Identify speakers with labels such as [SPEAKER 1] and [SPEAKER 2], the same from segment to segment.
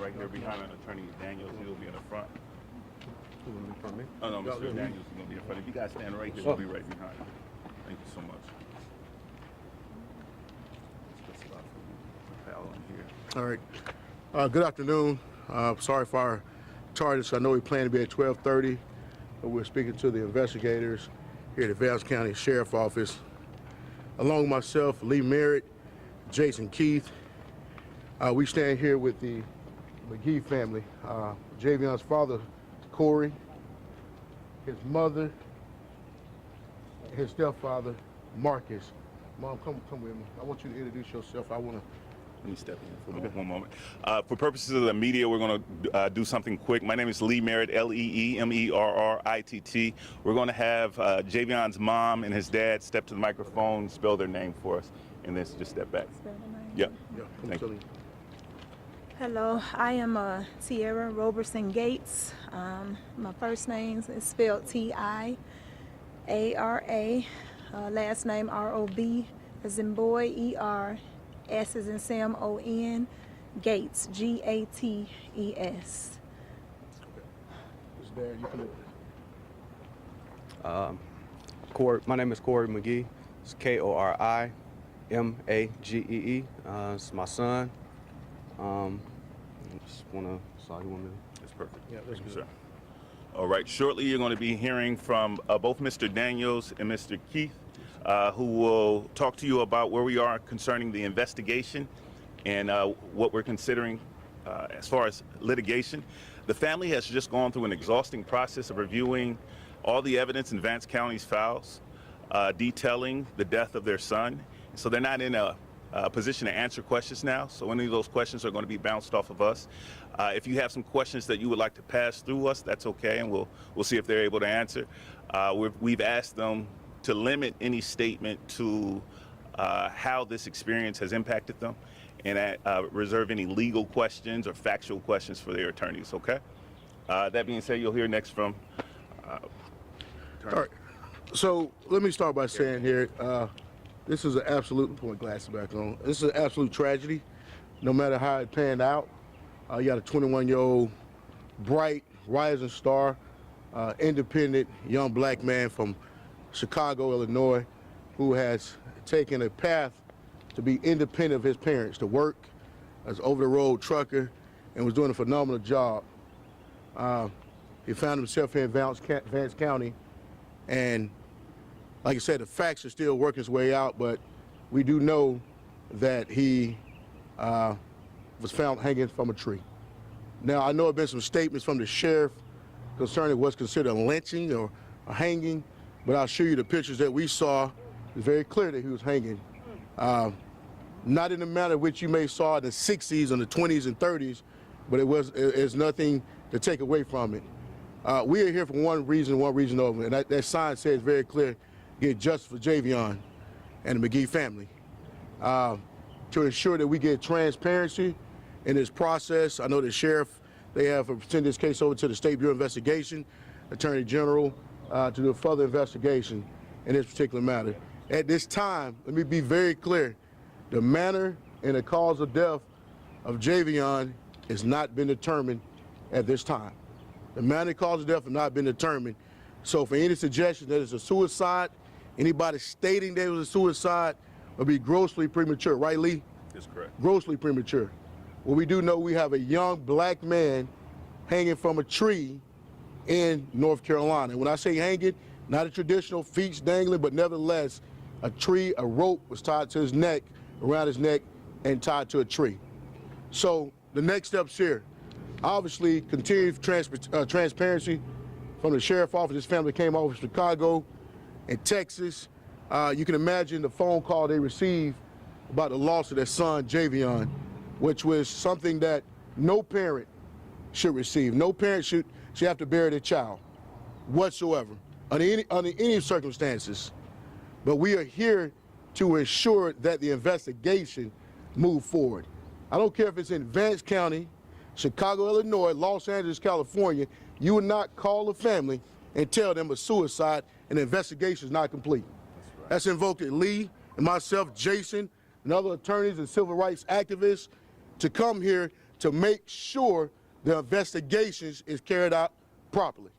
[SPEAKER 1] right here behind Attorney Daniels. He'll be in the front.
[SPEAKER 2] You want to be in front of me?
[SPEAKER 1] Oh, no, Mr. Daniels is going to be in front. If you guys stand right here, he'll be right behind you. Thank you so much. Let's get started from Pal in here.
[SPEAKER 3] All right. Good afternoon. Sorry for our tardiness. I know we planned to be at 12:30, but we're speaking to the investigators here at the Vance County Sheriff's Office. Along with myself, Lee Merritt, Jason Keith. We stand here with the Magee family. Javion's father, Corey, his mother, his stepfather, Marcus. Mom, come with me. I want you to introduce yourself. Let me step in for
[SPEAKER 1] one moment. For purposes of the media, we're going to do something quick. My name is Lee Merritt, L-E-E-M-E-R-R-I-T-T. We're going to have Javion's mom and his dad step to the microphone, spell their name for us, and then just step back.
[SPEAKER 4] Spell the name?
[SPEAKER 1] Yep.
[SPEAKER 3] Thank you.
[SPEAKER 4] Hello, I am Tierra Roberson Gates. My first name is spelled T-I-A-R-A. Last name R-O-B, as in boy, E-R. S as in Sam, O-N, Gates, G-A-T-E-S.
[SPEAKER 2] My name is Corey Magee. It's K-O-R-I-M-A-G-E-E. It's my son. Just want to, sorry, you want me to?
[SPEAKER 1] That's perfect.
[SPEAKER 3] Yeah, that's
[SPEAKER 1] Thank you,
[SPEAKER 3] good.
[SPEAKER 1] sir. All right, shortly you're going to be hearing from both Mr. Daniels and Mr. Keith, who will talk to you about where we are concerning the investigation and what we're considering as far as litigation. The family has just gone through an exhausting process of reviewing all the evidence in Vance County's files, detailing the death of their son. So they're not in a position to answer questions now, so any of those questions are going to be bounced off of us. If you have some questions that you would like to pass through us, that's okay, and we'll see if they're able to answer. We've asked them to limit any statement to how this experience has impacted them, and reserve any legal questions or factual questions for their attorneys, okay? That being said, you'll hear next from
[SPEAKER 3] All right. So let me start by saying here, this is an absolute, put my glasses back on. This is an absolute tragedy, no matter how it panned out. You got a 21-year-old, bright, rising star, independent young black man from Chicago, Illinois, who has taken a path to be independent of his parents, to work as over-the-road trucker, and was doing a phenomenal job. He found himself here in Vance County, and like I said, the facts are still working its way out, but we do know that he was found hanging from a tree. Now, I know there have been some statements from the sheriff concerning what's considered a lynching or a hanging, but I'll show you the pictures that we saw. It's very clear that he was hanging. Not in the manner which you may saw in the 60s and the 20s and 30s, but it's nothing to take away from it. We are here for one reason only, and that sign says very clear, get justice for Javion and the Magee family. To ensure that we get transparency in this process, I know the sheriff, they have sent this case over to the State Bureau of Investigation, Attorney General, to do a further investigation in this particular matter. At this time, let me be very clear, the manner and the cause of death of Javion has not been determined at this time. The manner and cause of death has not been determined. So for any suggestion that it's a suicide, anybody stating that it was a suicide would be grossly premature, right, Lee?
[SPEAKER 1] That's correct.
[SPEAKER 3] Grossly premature. Well, we do know we have a young black man hanging from a tree in North Carolina. When I say hanging, not a traditional feet dangling, but nevertheless, a tree, a rope was tied to his neck, around his neck, and tied to a tree. So the next steps here, obviously, continued transparency from the sheriff's office. This family came over from Chicago and Texas. You can imagine the phone call they received about the loss of their son, Javion, which was something that no parent should receive. No parent should have to bury their child whatsoever, under any circumstances. But we are here to ensure that the investigation move forward. I don't care if it's in Vance County, Chicago, Illinois, Los Angeles, California, you would not call the family and tell them a suicide and the investigation is not complete. That's invoked at Lee and myself, Jason, and other attorneys and civil rights activists to come here to make sure the investigations is carried out properly.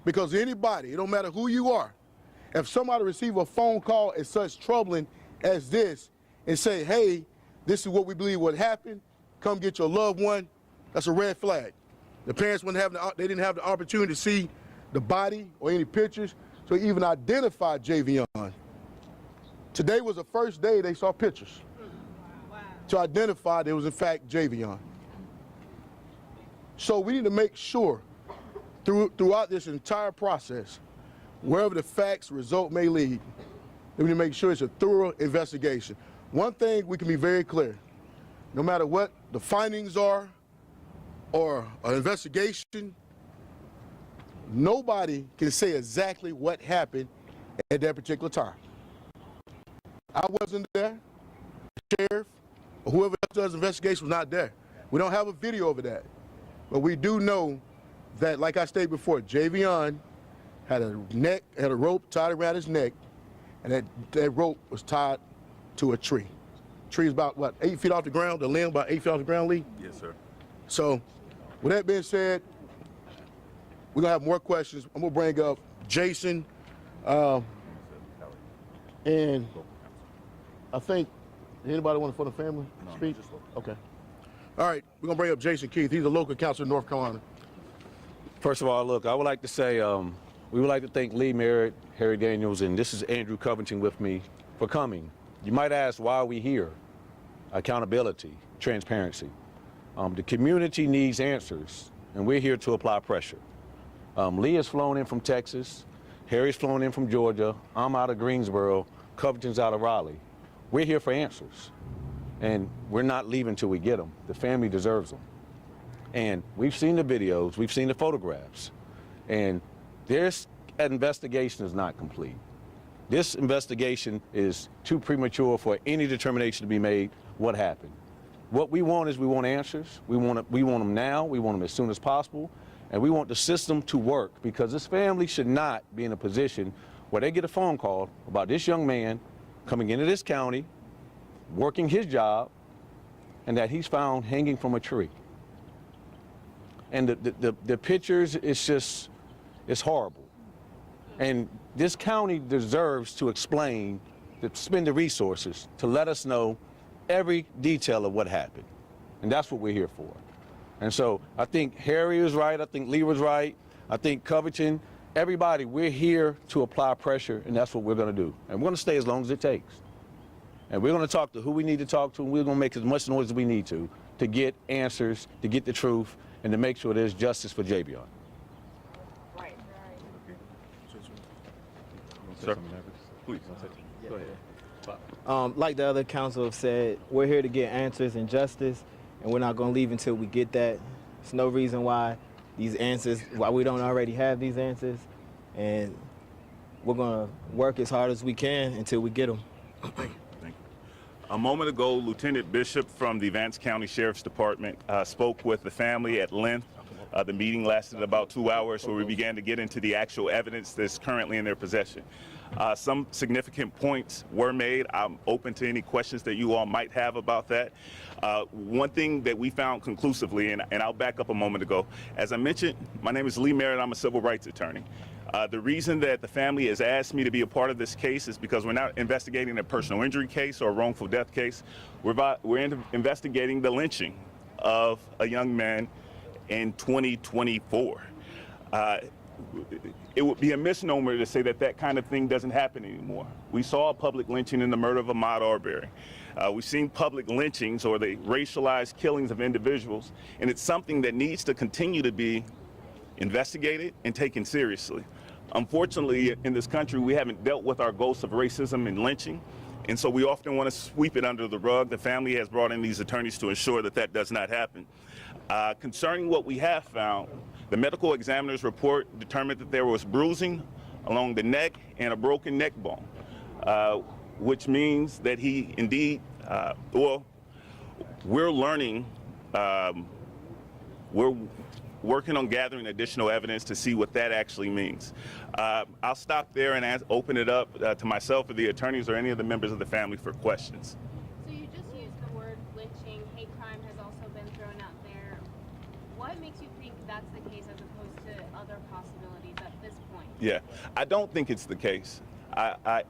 [SPEAKER 3] Because anybody, it don't matter who you are, if somebody receive a phone call as such troubling as this and say, hey, this is what we believe would happen, come get your loved one, that's a red flag. The parents they didn't have the opportunity to see the body or any pictures, so even identify Javion. Today was the first day they saw pictures to identify there was in fact Javion. So we need to make sure throughout this entire process, wherever the facts result may lead, we need to make sure it's a thorough investigation. One thing we can be very clear, no matter what the findings are or an investigation, nobody can say exactly what happened at that particular time. I wasn't there, the sheriff, or whoever else does the investigation was not there. We don't have a video of that, but we do know that, like I stated before, Javion had a rope tied around his neck, and that rope was tied to a tree. Tree is about, what, 8 feet off the ground, the limb about 8 feet off the ground, Lee?
[SPEAKER 1] Yes, sir.
[SPEAKER 3] So, with that being said, we're gonna have more questions. I'm gonna bring up Jason, and I think, anybody want to for the family speak? Okay. All right, we're gonna bring up Jason Keith. He's a local counsel in North Carolina.
[SPEAKER 5] First of all, look, I would like to say we would like to thank Lee Merritt, Harry Daniels, and this is Andrew Covington with me for coming. You might ask why are we here? Accountability, transparency. The community needs answers, and we're here to apply pressure. Lee has flown in from Texas, Harry's flown in from Georgia, I'm out of Greensboro, Covington's out of Raleigh. We're here for answers, and we're not leaving till we get them. The family deserves them. And we've seen the videos, we've seen the photographs, and this investigation is not complete. This investigation is too premature for any determination to be made what happened. What we want is we want answers. We want them now, we want them as soon as possible, and we want the system to work, because this family should not be in a position where they get a phone call about this young man coming into this county, working his job, and that he's found hanging from a tree. And the pictures, it's horrible. And this county deserves to explain, to spend the resources to let us know every detail of what happened. And that's what we're here for. And so I think Harry was right, I think Lee was right, I think Covington, everybody, we're here to apply pressure, and that's what we're gonna do. And we're gonna stay as long as it takes. And we're gonna talk to who we need to talk to, and we're gonna make as much noise as we need to get answers, to get the truth, and to make sure there's justice for Javion.
[SPEAKER 6] Right.
[SPEAKER 1] Sir, please. Go ahead.
[SPEAKER 6] Like the other counsel have said, we're here to get answers and justice, and we're not going to leave until we get that. There's no reason why we don't already have these answers, and we're going to work as hard as we can until we get them.
[SPEAKER 1] Thank you. A moment ago, Lieutenant Bishop from the Vance County Sheriff's Department spoke with the family at length. The meeting lasted about 2 hours, where we began to get into the actual evidence that's currently in their possession. Some significant points were made. I'm open to any questions that you all might have about that. One thing that we found conclusively, and I'll back up a moment ago, as I mentioned, my name is Lee Merritt. I'm a civil rights attorney. The reason that the family has asked me to be a part of this case is because we're not investigating a personal injury case or a wrongful death case. We're investigating the lynching of a young man in 2024. It would be a misnomer to say that that kind of thing doesn't happen anymore. We saw a public lynching in the murder of Ahmaud Arbery. We've seen public lynchings or the racialized killings of individuals, and it's something that needs to continue to be investigated and taken seriously. Unfortunately, in this country, we haven't dealt with our ghosts of racism and lynching, and so we often want to sweep it under the rug. The family has brought in these attorneys to ensure that that does not happen. Concerning what we have found, the medical examiner's report determined that there was bruising along the neck and a broken neck bone, which means that he indeed, we're learning, we're working on gathering additional evidence to see what that actually means. I'll stop there and open it up to myself or the attorneys or any of the members of the family for questions.
[SPEAKER 7] So you just used the word lynching. Hate crime has also been thrown out there. that's the case as opposed to other possibilities at this point?
[SPEAKER 1] Yeah, I don't think it's the case. To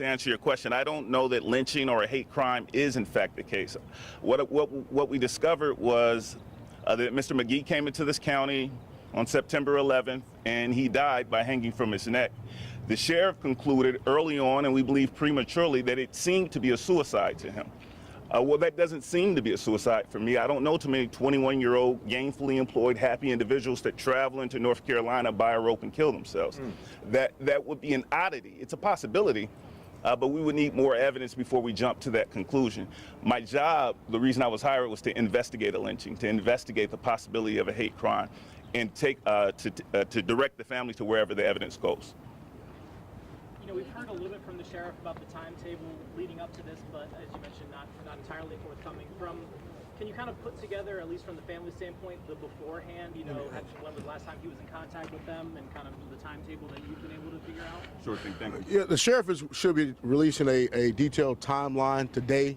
[SPEAKER 1] answer your question, I don't know that lynching or a hate crime is in fact the case. What we discovered was that Mr. Magee came into this county on September 11th, and he died by hanging from his neck. The sheriff concluded early on, and we believe prematurely, that it seemed to be a suicide to him. Well, that doesn't seem to be a suicide for me. I don't know too many 21-year-old, gainfully employed, happy individuals that travel into North Carolina, buy a rope, and kill themselves. That would be an oddity. It's a possibility, but we would need more evidence before we jump to that conclusion. My job, the reason I was hired, was to investigate a lynching, to investigate the possibility of a hate crime, and to direct the family to wherever the evidence goes.
[SPEAKER 8] You know, we've heard a little bit from the sheriff about the timetable leading up to this, but as you mentioned, not entirely forthcoming. Can you kind of put together, at least from the family standpoint, the beforehand, you know, when was the last time he was in contact with them, and kind of the timetable that you've been able to figure out?
[SPEAKER 1] Sure thing, thank you.
[SPEAKER 3] Yeah, the sheriff should be releasing a detailed timeline today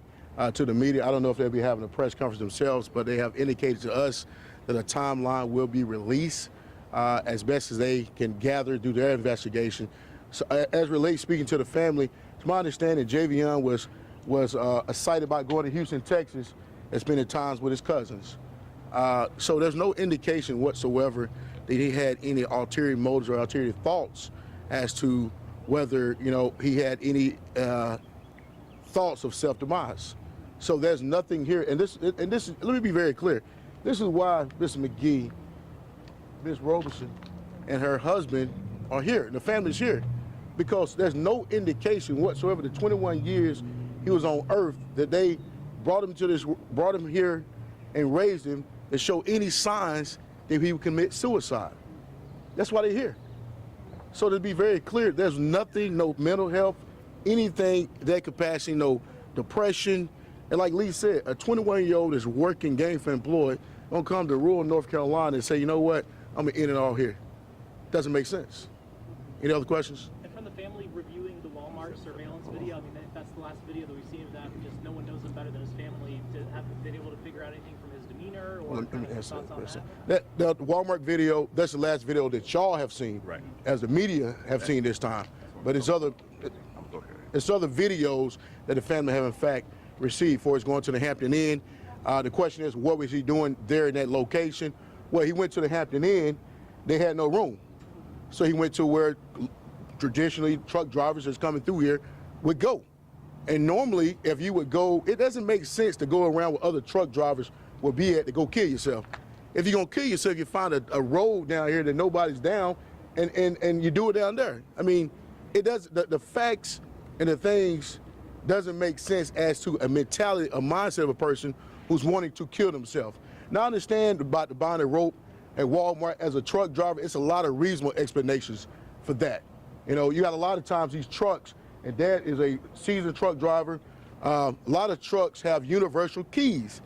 [SPEAKER 3] to the media. I don't know if they'll be having a press conference themselves, but they have indicated to us that a timeline will be released as best as they can gather, do their investigation. So, as relates speaking to the family, it's my understanding Javion was excited about going to Houston, Texas, and spending times with his cousins. So there's no indication whatsoever that he had any ulterior motives or ulterior thoughts as to whether, you know, he had any thoughts of self-demise. So there's nothing here, and this let me be very clear. This is why Mr. Magee, Ms. Robeson, and her husband are here, and the family's here, because there's no indication whatsoever the 21 years he was on earth that they brought him here and raised him to show any signs that he would commit suicide. That's why they're here. So to be very clear, there's nothing, no mental health, anything that capacity, no depression. And like Lee said, a 21-year-old is working, gainfully employed, gonna come to rural North Carolina and say, you know what, I'm gonna end it all here. Doesn't make sense. Any other questions?
[SPEAKER 8] And from the family reviewing the Walmart surveillance video, I mean, if that's the last video that we've seen of that, just no one knows him better than his family, to have been able to figure out anything from his demeanor or kind of thoughts on that?
[SPEAKER 3] The Walmart video, that's the last video that y'all have seen,
[SPEAKER 1] Right.
[SPEAKER 3] as the media have seen this time. But it's other videos that the family have in fact received for his going to the Hampton Inn. The question is, what was he doing there in that location? Well, he went to the Hampton Inn. They had no room. So he went to where traditionally truck drivers that's coming through here would go. And normally, if you would go, it doesn't make sense to go around where other truck drivers will be at to go kill yourself. If you're gonna kill yourself, you find a road down here that nobody's down, and you do it down there. I mean, it does. The facts and the things doesn't make sense as to a mentality, a mindset of a person who's wanting to kill themselves. Now, I understand about the buying a rope at Walmart as a truck driver. It's a lot of reasonable explanations for that. You know, you got a lot of times these trucks, and Dad is a seasoned truck driver. A lot of trucks have universal keys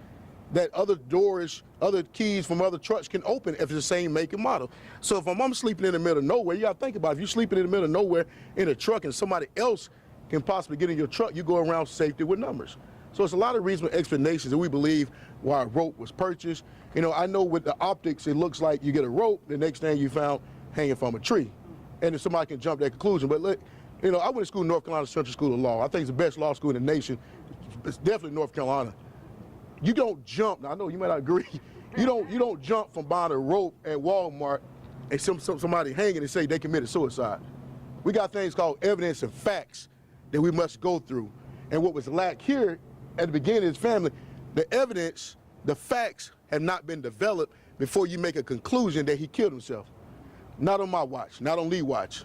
[SPEAKER 3] that other doors, other keys from other trucks can open if it's the same make and model. So if I'm sleeping in the middle of nowhere, you gotta think about it. If you're sleeping in the middle of nowhere in a truck and somebody else can possibly get in your truck, you go around safety with numbers. So it's a lot of reasonable explanations that we believe why a rope was purchased. You know, I know with the optics, it looks like you get a rope, the next thing you found hanging from a tree. And if somebody can jump to that conclusion. But look, you know, I went to school in North Carolina Central School of Law. I think it's the best law school in the nation. It's definitely North Carolina. You don't jump, now I know you might not agree, you don't jump from buying a rope at Walmart and somebody hanging and say they committed suicide. We got things called evidence and facts that we must go through. And what was lacked here at the beginning of his family, the evidence, the facts have not been developed before you make a conclusion that he killed himself. Not on my watch, not on Lee's watch.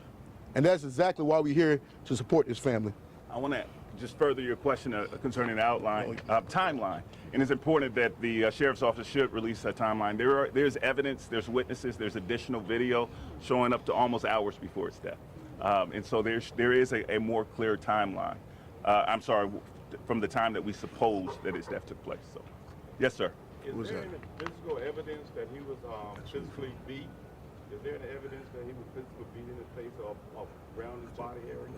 [SPEAKER 3] And that's exactly why we're here to support this family.
[SPEAKER 1] I want to just further your question concerning the timeline. And it's important that the sheriff's office should release a timeline. There's evidence, there's witnesses, there's additional video showing up to almost hours before his death. And so there is a more clear timeline. I'm sorry, from the time that we suppose that his death took place. So, yes, sir.
[SPEAKER 9] Is there any physical evidence that he was physically beat Is there any evidence that he was physically beating his face or around his body area?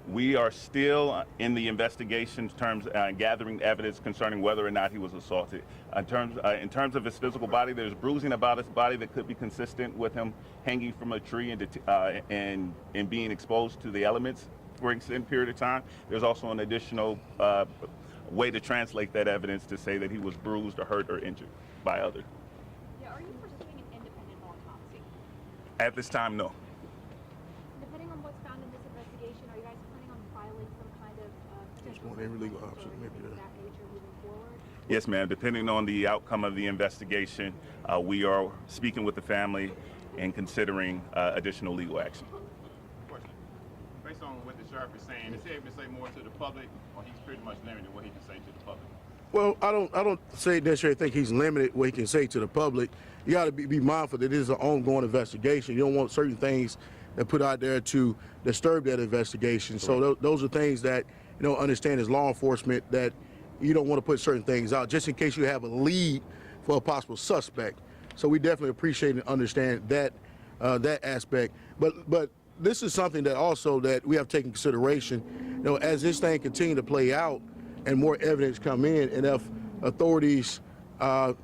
[SPEAKER 1] We are still in the investigation terms, gathering evidence concerning whether or not he was assaulted. In terms of his physical body, there's bruising about his body that could be consistent with him hanging from a tree and being exposed to the elements for an extended period of time. There's also an additional way to translate that evidence to say that he was bruised or hurt or injured by others.
[SPEAKER 7] Yeah, are you pursuing an independent autopsy?
[SPEAKER 1] At this time, no.
[SPEAKER 7] Depending on what's found in this investigation, are you guys planning on filing some kind of potential
[SPEAKER 3] one, every legal
[SPEAKER 7] settlement
[SPEAKER 3] option,
[SPEAKER 7] or
[SPEAKER 3] maybe,
[SPEAKER 7] anything of that nature moving forward?
[SPEAKER 1] Yes, ma'am. Depending on the outcome of the investigation, we are speaking with the family and considering additional legal action.
[SPEAKER 9] Question. Based on what the sheriff is saying, is he able to say more to the public, or he's pretty much limited what he can say to the public?
[SPEAKER 3] Well, I don't say necessarily think he's limited what he can say to the public. You got to be mindful that it is an ongoing investigation. You don't want certain things that put out there to disturb that investigation. So those are things that, you know, understand as law enforcement that you don't want to put certain things out just in case you have a lead for a possible suspect. So we definitely appreciate and understand that that aspect. But this is something that also that we have taken consideration. You know, as this thing continue to play out and more evidence come in, and if authorities,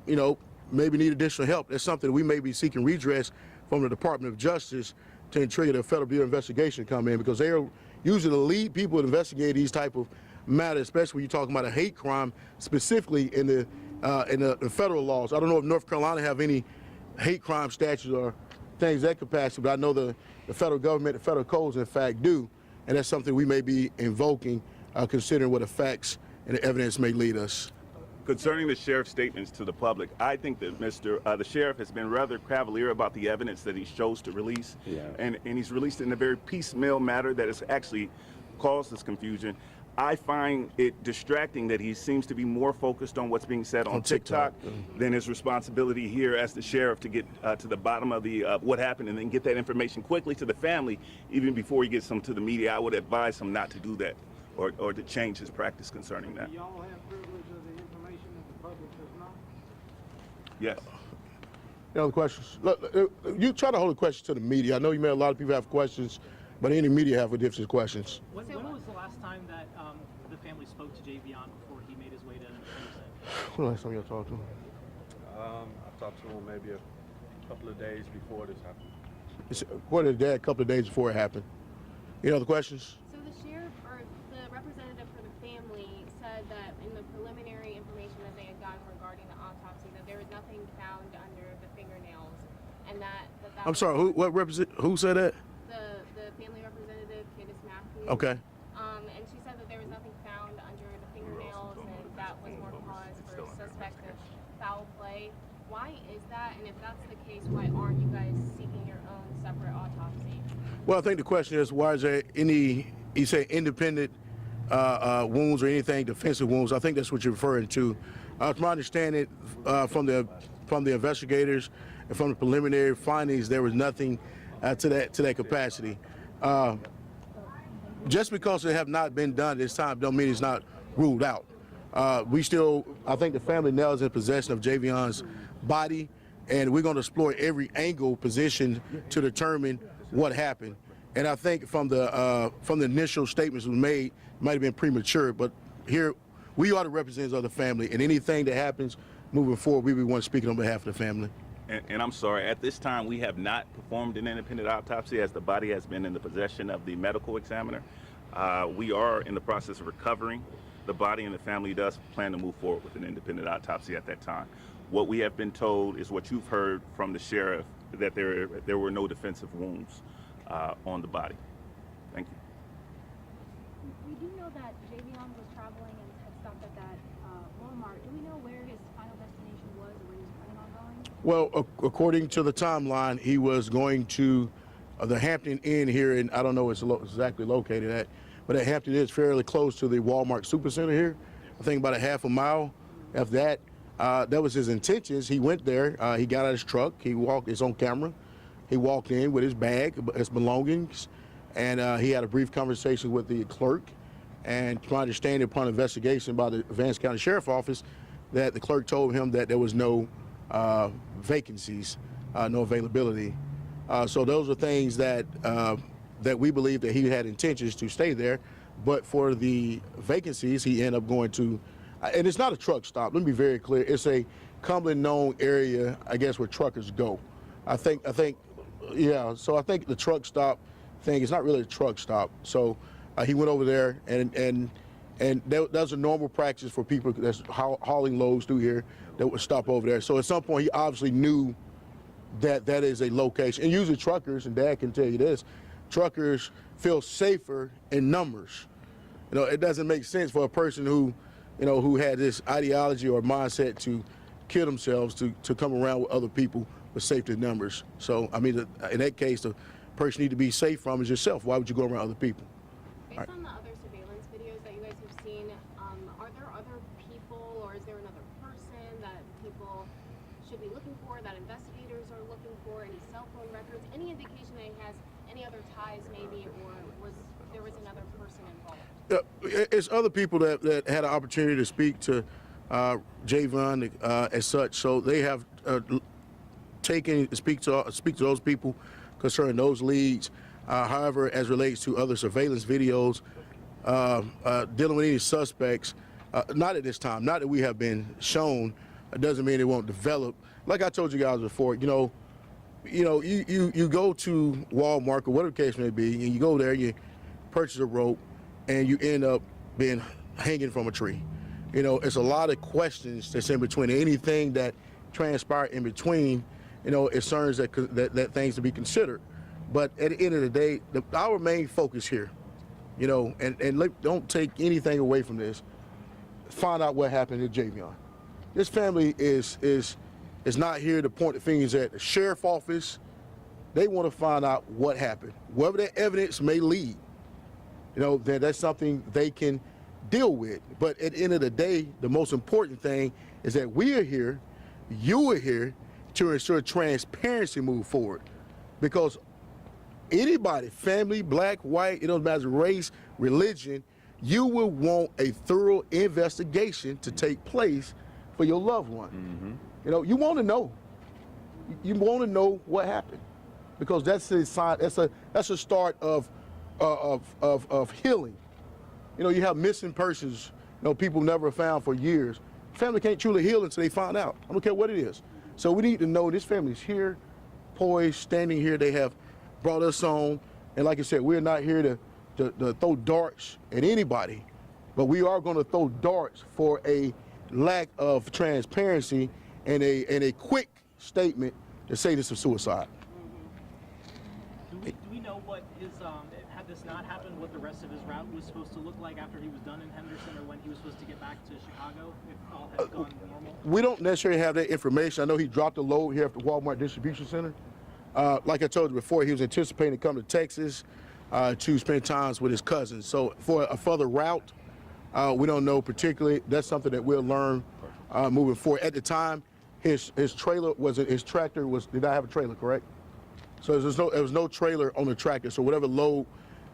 [SPEAKER 3] you know, maybe need additional help, that's something we may be seeking redress from the Department of Justice to trigger the Federal Bureau of Investigation come in, because they are usually the lead people to investigate these type of matters, especially when you're talking about a hate crime, specifically in the federal laws. I don't know if North Carolina have any hate crime statutes or things that capacity, but I know the federal government, the federal codes, in fact, do, and that's something we may be invoking, considering what the facts and the evidence may lead us.
[SPEAKER 1] Concerning the sheriff's statements to the public, I think that the sheriff has been rather cavalier about the evidence that he chose to release, and he's released it in a very piecemeal manner that has actually caused this confusion. I find it distracting that he seems to be more focused on what's being said on TikTok than his responsibility here as the sheriff to get to the bottom of the what happened and then get that information quickly to the family, even before he gets them to the media. I would advise him not to do that or to change his practice concerning that.
[SPEAKER 10] Do y'all have privilege of the information that the public does not?
[SPEAKER 1] Yes.
[SPEAKER 3] Any other questions? Look, you try to hold a question to the media. I know you may a lot of people have questions, but any media have different questions.
[SPEAKER 8] When was the last time that the family spoke to Javion before he made his way to Henderson?
[SPEAKER 3] When the last time y'all talked to him?
[SPEAKER 2] I talked to him maybe a couple of days before this happened.
[SPEAKER 3] What did dad a couple of days before it happened? Any other questions?
[SPEAKER 7] So the sheriff or the representative for the family said that in the preliminary information that they had gotten regarding the autopsy, that there was nothing found under the fingernails, and that
[SPEAKER 3] I'm sorry. Who said that?
[SPEAKER 7] The family representative, Candice Matthews.
[SPEAKER 3] Okay.
[SPEAKER 7] And she said that there was nothing found under the fingernails, and that was more cause for suspect of foul play. Why is that? And if that's the case, why aren't you guys seeking your own separate autopsy?
[SPEAKER 3] Well, I think the question is, why is there any, you say independent wounds or anything, defensive wounds? I think that's what you're referring to. From my understanding, from the investigators and from the preliminary findings, there was nothing to that capacity. Just because it have not been done this time don't mean it's not ruled out. We still, I think the family now is in possession of Javion's body, and we're going to explore every angle position to determine what happened. And I think from the initial statements we made, it might have been premature, but here we are the representatives of the family, and anything that happens moving forward, we be one speaking on behalf of the family.
[SPEAKER 1] And I'm sorry, at this time we have not performed an independent autopsy as the body has been in the possession of the medical examiner. We are in the process of recovering the body, and the family does plan to move forward with an independent autopsy at that time. What we have been told is what you've heard from the sheriff, that there were no defensive wounds on the body. Thank you.
[SPEAKER 7] We do know that Javion was traveling and had stopped at that Walmart. Do we know where his final destination was or where he was planning on going?
[SPEAKER 3] Well, according to the timeline, he was going to the Hampton Inn here, and I don't know where it's exactly located at, but Hampton is fairly close to the Walmart Supercenter here. I think about a half a mile. After that, that was his intentions. He went there. He got out of his truck. He walked. It's on camera. He walked in with his bag, his belongings, and he had a brief conversation with the clerk. And to my understanding, upon investigation by the Vance County Sheriff Office, that the clerk told him that there was no vacancies, no availability. So those are things that that we believe that he had intentions to stay there, but for the vacancies, he ended up going to, and it's not a truck stop. Let me be very clear. It's a commonly known area, I guess, where truckers go. I think, yeah. So I think the truck stop thing is not really a truck stop. So he went over there, and that's a normal practice for people that's hauling loads through here that would stop over there. So at some point, he obviously knew that that is a location. And usually truckers, and Dad can tell you this, truckers feel safer in numbers. You know, it doesn't make sense for a person who, you know, who had this ideology or mindset to kill themselves to come around with other people with safety in numbers. So, I mean, in that case, the person you need to be safe from is yourself. Why would you go around other people?
[SPEAKER 7] Based on the other surveillance videos that you guys have seen, are there other people or is there another person that people should be looking for, that investigators are looking for, any cell phone records, any indication that he has any other ties maybe, or there was another person involved?
[SPEAKER 3] It's other people that had an opportunity to speak to Javon as such, so they have speak to those people concerning those leads. However, as relates to other surveillance videos, dealing with any suspects, not at this time, not that we have been shown, doesn't mean it won't develop. Like I told you guys before, you go to Walmart or whatever the case may be, and you go there, you purchase a rope, and you end up being hanging from a tree. You know, it's a lot of questions that's in between. Anything that transpired in between, you know, it concerns that things to be considered. But at the end of the day, our main focus here, you know, and don't take anything away from this, find out what happened to Javion. This family is not here to point the fingers at the sheriff's office. They want to find out what happened. Wherever that evidence may lead, you know, then that's something they can deal with. But at the end of the day, the most important thing is that we are here, you are here, to ensure transparency move forward. Because anybody, family, black, white, it doesn't matter race, religion, you will want a thorough investigation to take place for your loved one. Mm-hmm. You know, you want to know. You want to know what happened, because that's a sign. That's a start of healing. You know, you have missing persons. You know, people never found for years. Family can't truly heal until they find out. I don't care what it is. So we need to know this family's here, poised, standing here. They have brought us on, and like I said, we're not here to throw darts at anybody, but we are going to throw darts for a lack of transparency and a quick statement to say this is suicide.
[SPEAKER 8] Do we know what his, had this not happened, what the rest of his route was supposed to look like after he was done in Henderson, or when he was supposed to get back to Chicago, if all had gone normal? We
[SPEAKER 3] don't necessarily have that information. I know he dropped a load here at the Walmart Distribution Center. Like I told you before, he was anticipating to come to Texas to spend time with his cousins. So for a further route, we don't know particularly. That's something that we'll learn moving forward. At the time, his trailer his tractor did not have a trailer, correct? So there was no trailer on the tractor. So whatever load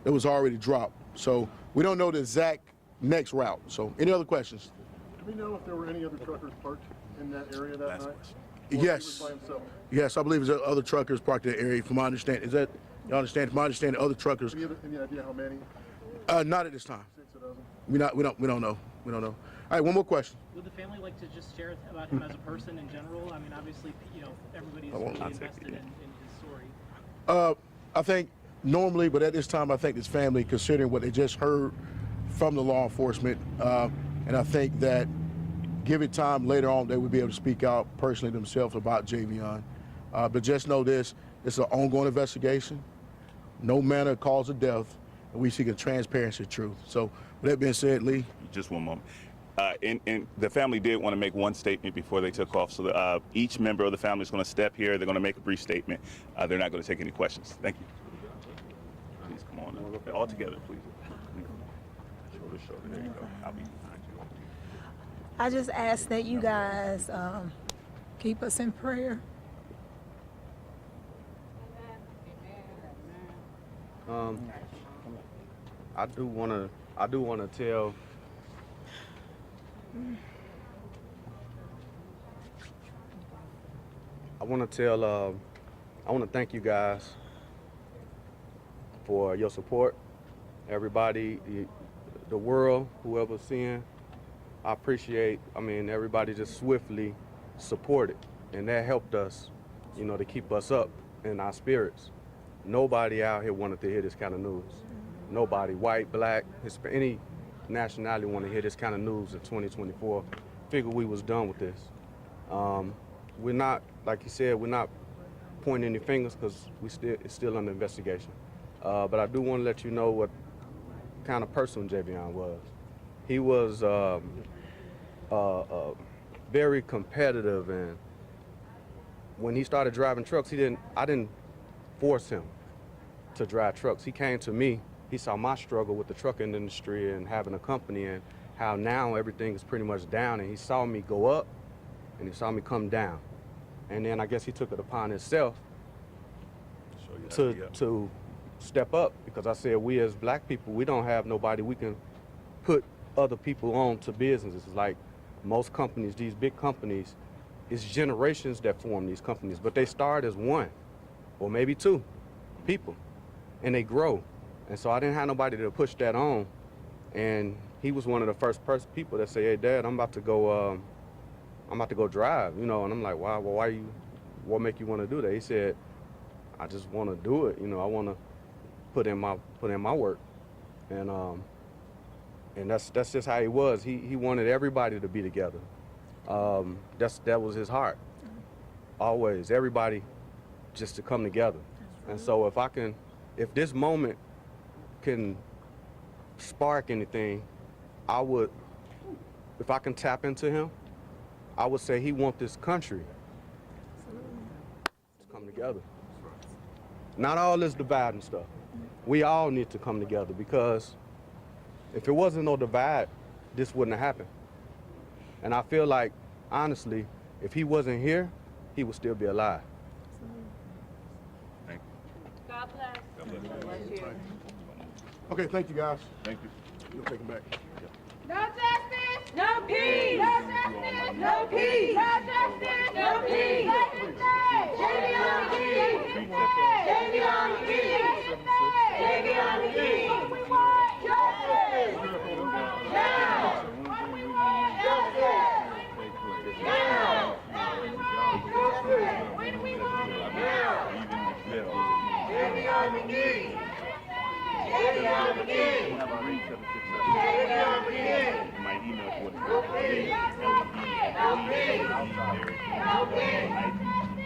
[SPEAKER 3] that was already dropped. So we don't know the exact next route. So any other questions?
[SPEAKER 11] Do we know if there were any other truckers parked in that area that night?
[SPEAKER 3] Yes. Yes, I believe there's other truckers parked in that area. From my understanding, is that you understand? From my understanding, other truckers.
[SPEAKER 11] Any idea how many?
[SPEAKER 3] Not at this time.
[SPEAKER 11] 6 or dozen?
[SPEAKER 3] We don't know. We don't know. All right, one more question.
[SPEAKER 8] Would the family like to just share about him as a person in general? I mean, obviously, you know, everybody's really invested in his story.
[SPEAKER 3] I think normally, but at this time, I think this family, considering what they just heard from the law enforcement, and I think that give it time later on, they would be able to speak out personally themselves about Javion. But just know this is an ongoing investigation. No manner of cause of death, and we seek a transparency of truth. So with that being said, Lee.
[SPEAKER 1] Just one moment. And the family did want to make one statement before they took off. So each member of the family is going to step here. They're going to make a brief statement. They're not going to take any questions. Thank you. Please come on. All together, please. Shoulder to shoulder. There you go. I'll be behind you.
[SPEAKER 4] I just ask that you guys keep us in prayer.
[SPEAKER 2] I do want to tell. I want to tell I want to thank you guys for your support. Everybody, the world, whoever's seeing, I appreciate, everybody just swiftly supported. And that helped us, to keep us up in our spirits. Nobody out here wanted to hear this kind of news. Nobody, white, black, any nationality wanted to hear this kind of news in 2024. Figured we was done with this. We're not, like you said, we're not pointing any fingers because it's still under investigation. But I do want to let you know what kind of person Javion was. He was very competitive, and when he started driving trucks, I didn't force him to drive trucks. He came to me. He saw my struggle with the trucking industry and having a company, and how now everything is pretty much down, and he saw me go up and he saw me come down. And then I guess he took it upon himself to step up, because I said, we as black people, we don't have nobody we can put other people on to businesses. Like most companies, these big companies, it's generations that form these companies, but they start as one or maybe two people, and they grow. And so I didn't have nobody to push that on. And he was one of the first people that say, hey, Dad, I'm about to go drive, and I'm like, wow, well, what make you want to do that? He said, I just want to do it. I want to put in my work. And that's just how he was. He wanted everybody to be together. That was his heart. Always, everybody just to come together. And so if this moment can spark anything, if I can tap into him, I would say he wants this country to come together. Not all this divide and stuff. We all need to come together, because if it wasn't no divide, this wouldn't have happened. And I feel like, honestly, if he wasn't here, he would still be alive.
[SPEAKER 1] Thank you.
[SPEAKER 7] God bless.
[SPEAKER 1] God bless you.
[SPEAKER 3] Okay, thank you, guys.
[SPEAKER 1] Thank you.
[SPEAKER 3] You'll take them back.
[SPEAKER 7] No justice, no peace. No justice, no peace. No justice, no peace. Javion Magee. Javion Magee. Javion Magee. We want justice. Now. Justice. Now. Justice. When do we want it? Now. Javion Magee. Javion Magee. Javion Magee.
[SPEAKER 1] My email for
[SPEAKER 7] No peace. No peace. No peace.